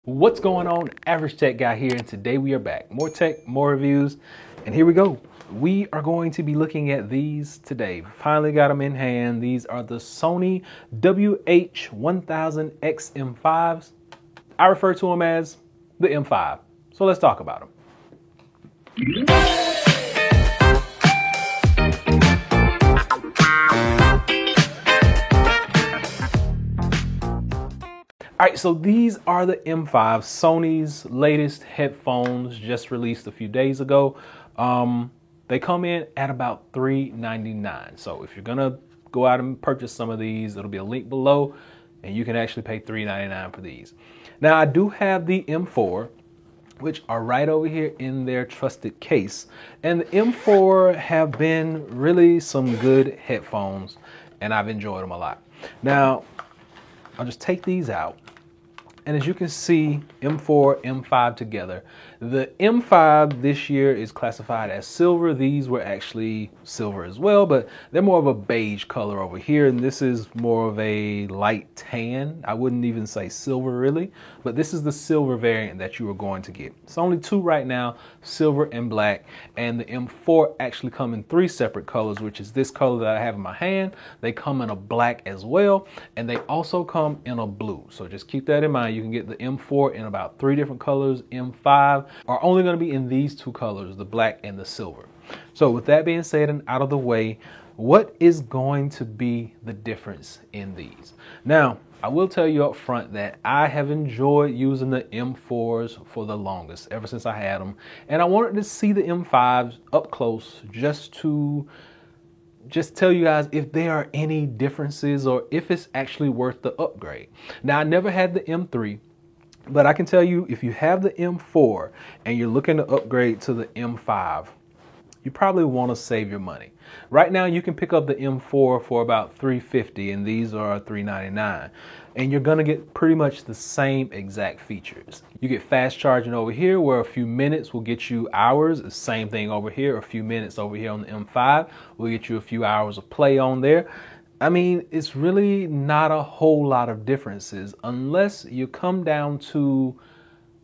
What's going on? Average Tech Guy here, and today we are back. More tech, more reviews, and here we go. We are going to be looking at these today. Finally got them in hand. These are the Sony WH-1000X-M5s. I refer to them as the M5. So let's talk about them. All right, so these are the M5, Sony's latest headphones, just released a few days ago. They come in at about $399. So if you're gonna go out and purchase some of these, it'll be a link below, and you can actually pay $399 for these. Now I do have the M4, which are right over here in their trusted case. And the M4 have been really some good headphones, and I've enjoyed them a lot. Now, I'll just take these out. And as you can see, M4, M5 together. The M5 this year is classified as silver. These were actually silver as well, but they're more of a beige color over here. And this is more of a light tan. I wouldn't even say silver really, but this is the silver variant that you are going to get. It's only two right now, silver and black. And the M4 actually come in three separate colors, which is this color that I have in my hand. They come in a black as well, and they also come in a blue. So just keep that in mind. You can get the M4 in about three different colors. M5 are only going to be in these two colors, the black and the silver. So with that being said and out of the way, what is going to be the difference in these? Now, I will tell you up front that I have enjoyed using the M4s for the longest, ever since I had them. And I wanted to see the M5s up close just to tell you guys if there are any differences or if it's actually worth the upgrade. Now, I never had the M3, but I can tell you if you have the M4 and you're looking to upgrade to the M5, you probably want to save your money. Right now, you can pick up the M4 for about $350, and these are $399. And you're going to get pretty much the same exact features. You get fast charging over here, where a few minutes will get you hours. The same thing over here, a few minutes over here on the M5 will get you a few hours of play on there. I mean, it's really not a whole lot of differences unless you come down to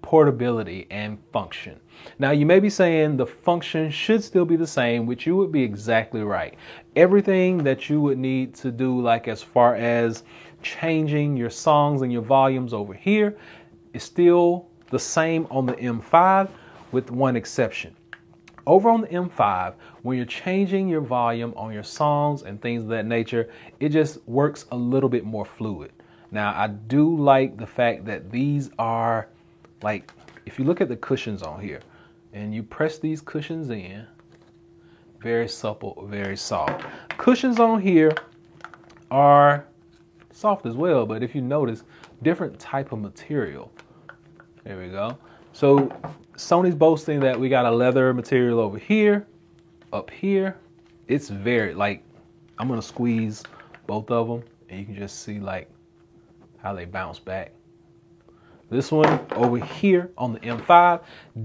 portability and function. Now, you may be saying the function should still be the same, which you would be exactly right. Everything that you would need to do, like as far as changing your songs and your volumes over here, is still the same on the M5 with one exception. Over on the M5, when you're changing your volume on your songs and things of that nature, it just works a little bit more fluid. Now, I do like the fact that these are, like, if you look at the cushions on here and you press these cushions in, very supple, very soft. Cushions on here are soft as well, but if you notice, different type of material. There we go. So Sony's boasting that we got a leather material over here, up here. It's very, like, I'm gonna squeeze both of them and you can just see like how they bounce back. This one over here on the M5,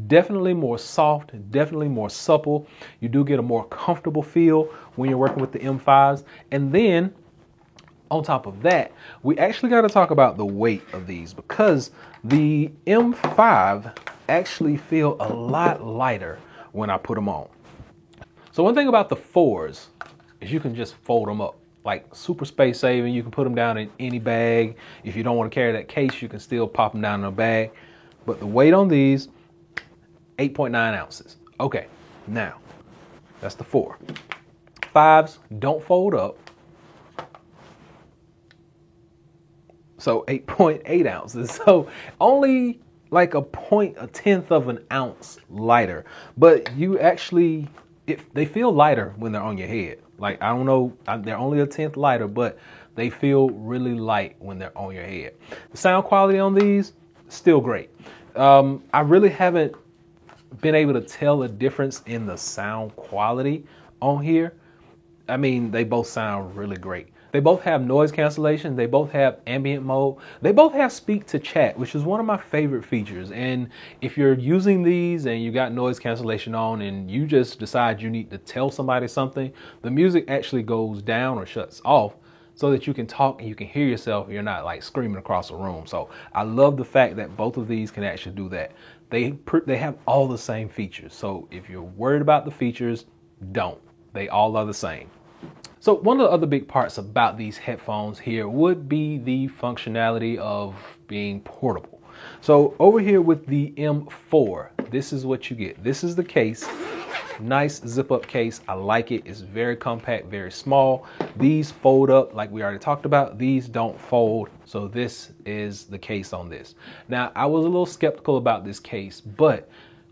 definitely more soft, definitely more supple. You do get a more comfortable feel when you're working with the M5s. And then on top of that, we actually got to talk about the weight of these, because the M5 actually feel a lot lighter when I put them on. So one thing about the 4s is you can just fold them up. Like super space saving, you can put them down in any bag. If you don't want to carry that case, you can still pop them down in a bag. But the weight on these, 8.9 ounces. Okay, now, that's the 4. 5s don't fold up. So 8.8 ounces. So only like a tenth of an ounce lighter. But you actually, they feel lighter when they're on your head. Like, I don't know, they're only a tenth lighter, but they feel really light when they're on your head. The sound quality on these, still great. I really haven't been able to tell a difference in the sound quality on here. I mean, they both sound really great. They both have noise cancellation. They both have ambient mode. They both have speak to chat, which is one of my favorite features. And if you're using these and you got noise cancellation on and you just decide you need to tell somebody something, the music actually goes down or shuts off so that you can talk and you can hear yourself. You're not like screaming across the room. So I love the fact that both of these can actually do that. They have all the same features. So if you're worried about the features, don't. They all are the same. So one of the other big parts about these headphones here would be the functionality of being portable. So over here with the M4, this is what you get. This is the case. Nice zip up case. I like it. It's very compact, very small. These fold up like we already talked about. These don't fold. So this is the case on this. Now, I was a little skeptical about this case, but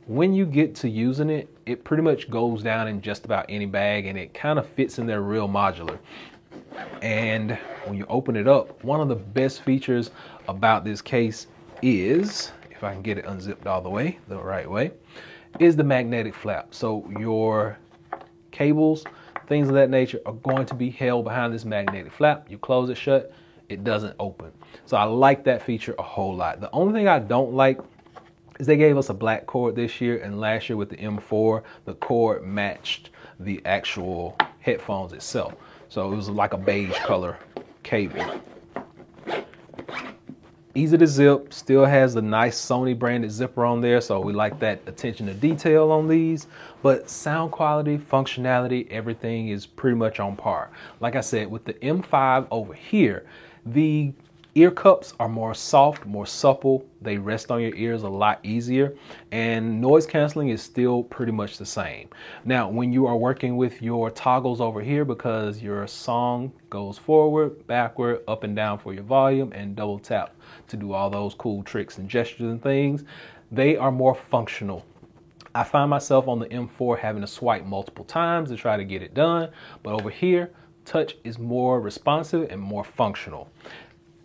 when you get to using it, it pretty much goes down in just about any bag and it kind of fits in there real modular. And when you open it up, one of the best features about this case is, if I can get it unzipped all the way, the right way, is the magnetic flap. So your cables, things of that nature are going to be held behind this magnetic flap. You close it shut, it doesn't open. So I like that feature a whole lot. The only thing I don't like is they gave us a black cord this year, and last year with the M4, the cord matched the actual headphones itself. So it was like a beige color cable. Easy to zip, still has the nice Sony branded zipper on there, so we like that attention to detail on these. But sound quality, functionality, everything is pretty much on par. Like I said, with the M5 over here, the ear cups are more soft, more supple. They rest on your ears a lot easier, and noise canceling is still pretty much the same. Now, when you are working with your toggles over here, because your song goes forward, backward, up and down for your volume, and double tap to do all those cool tricks and gestures and things, they are more functional. I find myself on the M4 having to swipe multiple times to try to get it done, but over here, touch is more responsive and more functional.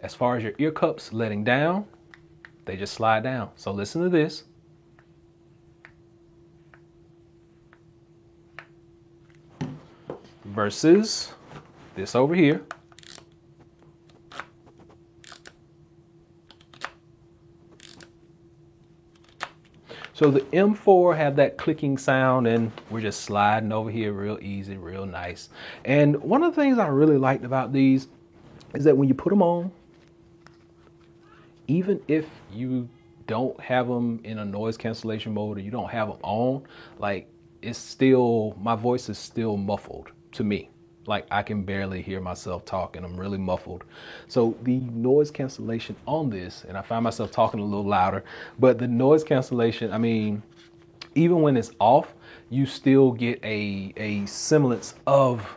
As far as your ear cups letting down, they just slide down. So listen to this. Versus this over here. So the M4 have that clicking sound, and we're just sliding over here real easy, real nice. And one of the things I really liked about these is that when you put them on, even if you don't have them in a noise cancellation mode or you don't have them on, like it's still, my voice is still muffled to me. Like I can barely hear myself talking. I'm really muffled. So the noise cancellation on this, and I find myself talking a little louder, but the noise cancellation, I mean, even when it's off, you still get a semblance of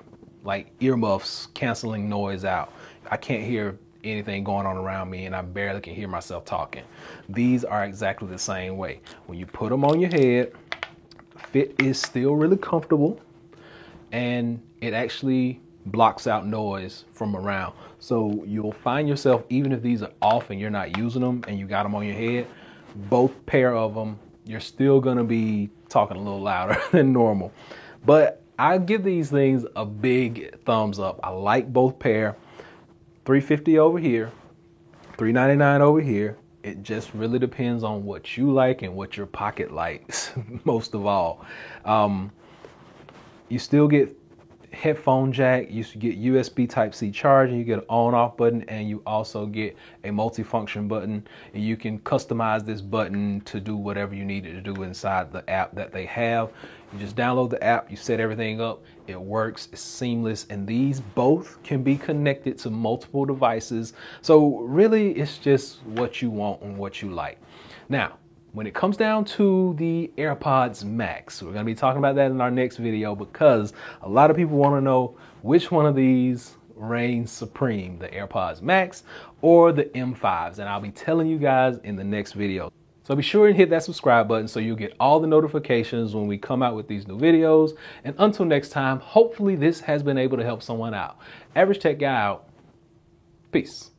like earmuffs canceling noise out. I can't hear anything going on around me, and I barely can hear myself talking. These are exactly the same way. When you put them on your head, the fit is still really comfortable, and it actually blocks out noise from around. So you'll find yourself, even if these are off and you're not using them and you got them on your head, both pair of them, you're still gonna be talking a little louder than normal. But I give these things a big thumbs up. I like both pair. $350 over here, $399 over here. It just really depends on what you like and what your pocket likes most of all. You still get headphone jack, you get USB Type-C charging, you get an on-off button, and you also get a multifunction button. And you can customize this button to do whatever you need it to do inside the app that they have. You just download the app, you set everything up, it works, it's seamless, and these both can be connected to multiple devices. So really, it's just what you want and what you like. Now, when it comes down to the AirPods Max, we're going to be talking about that in our next video, because a lot of people want to know which one of these reigns supreme, the AirPods Max or the M5s, and I'll be telling you guys in the next video. So be sure and hit that subscribe button so you'll get all the notifications when we come out with these new videos. And until next time, hopefully this has been able to help someone out. Average Tech Guy out. Peace.